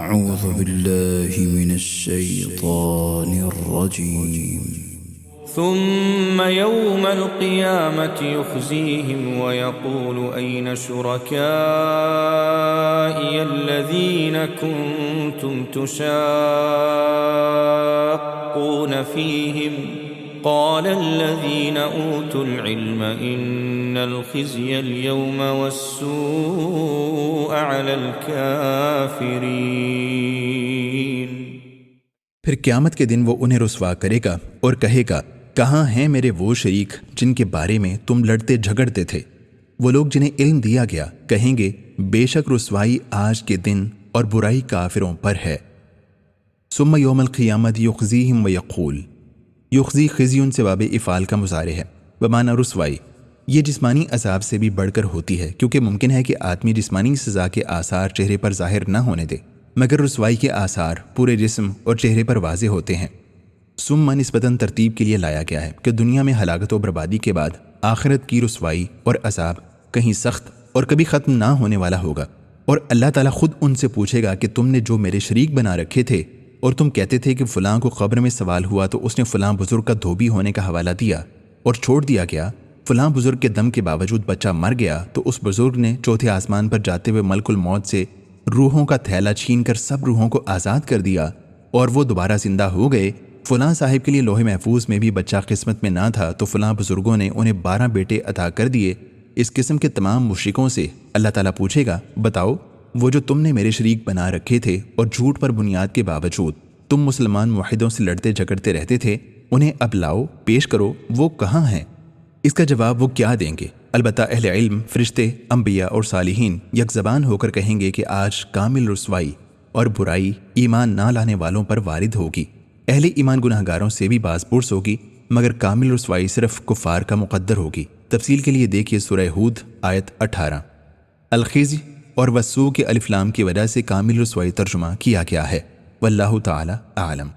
أعوذ بالله من الشيطان الرجيم. ثم يوم القيامة يخزيهم ويقول أين شركائي الذين كنتم تشاقون فيهم قال الذين أوتوا العلم إن الخزي اليوم والسوء على الكافرين۔ پھر قیامت کے دن وہ انہیں رسوا کرے گا اور کہے گا، کہاں ہیں میرے وہ شریک جن کے بارے میں تم لڑتے جھگڑتے تھے؟ وہ لوگ جنہیں علم دیا گیا کہیں گے، بے شک رسوائی آج کے دن اور برائی کافروں پر ہے۔ ثم یوم القیامت یخزیہم ویقول، یخزی خزیون سے باب افعال کا مضارع ہے، بمعنی رسوائی۔ یہ جسمانی عذاب سے بھی بڑھ کر ہوتی ہے، کیونکہ ممکن ہے کہ آدمی جسمانی سزا کے آثار چہرے پر ظاہر نہ ہونے دے، مگر رسوائی کے آثار پورے جسم اور چہرے پر واضح ہوتے ہیں۔ ثم نسبتاً ترتیب کے لیے لایا گیا ہے کہ دنیا میں ہلاکت و بربادی کے بعد آخرت کی رسوائی اور عذاب کہیں سخت اور کبھی ختم نہ ہونے والا ہوگا، اور اللہ تعالیٰ خود ان سے پوچھے گا کہ تم نے جو میرے شریک بنا رکھے تھے اور تم کہتے تھے کہ فلاں کو قبر میں سوال ہوا تو اس نے فلاں بزرگ کا دھوبی ہونے کا حوالہ دیا اور چھوڑ دیا گیا، فلاں بزرگ کے دم کے باوجود بچہ مر گیا تو اس بزرگ نے چوتھے آسمان پر جاتے ہوئے ملک الموت سے روحوں کا تھیلا چھین کر سب روحوں کو آزاد کر دیا اور وہ دوبارہ زندہ ہو گئے۔ فلاں صاحب کے لیے لوح محفوظ میں بھی بچہ قسمت میں نہ تھا تو فلاں بزرگوں نے انہیں 12 بیٹے عطا کر دیے۔ اس قسم کے تمام مشرکوں سے اللہ تعالیٰ پوچھے گا، بتاؤ وہ جو تم نے میرے شریک بنا رکھے تھے اور جھوٹ پر بنیاد کے باوجود تم مسلمان موحدوں سے لڑتے جھگڑتے رہتے تھے، انہیں اب لاؤ، پیش کرو، وہ کہاں ہیں؟ اس کا جواب وہ کیا دیں گے؟ البتہ اہل علم، فرشتے، انبیاء اور صالحین یک زبان ہو کر کہیں گے کہ آج کامل رسوائی اور برائی ایمان نہ لانے والوں پر وارد ہوگی۔ اہل ایمان گناہ گاروں سے بھی باز پرس ہوگی، مگر کامل رسوائی صرف کفار کا مقدر ہوگی۔ تفصیل کے لیے دیکھیے سورہ ہود آیت 18۔ الخزی اور وسوء کے الف لام کی وجہ سے کامل رسوائی ترجمہ کیا گیا ہے، واللہ تعالی اعلم۔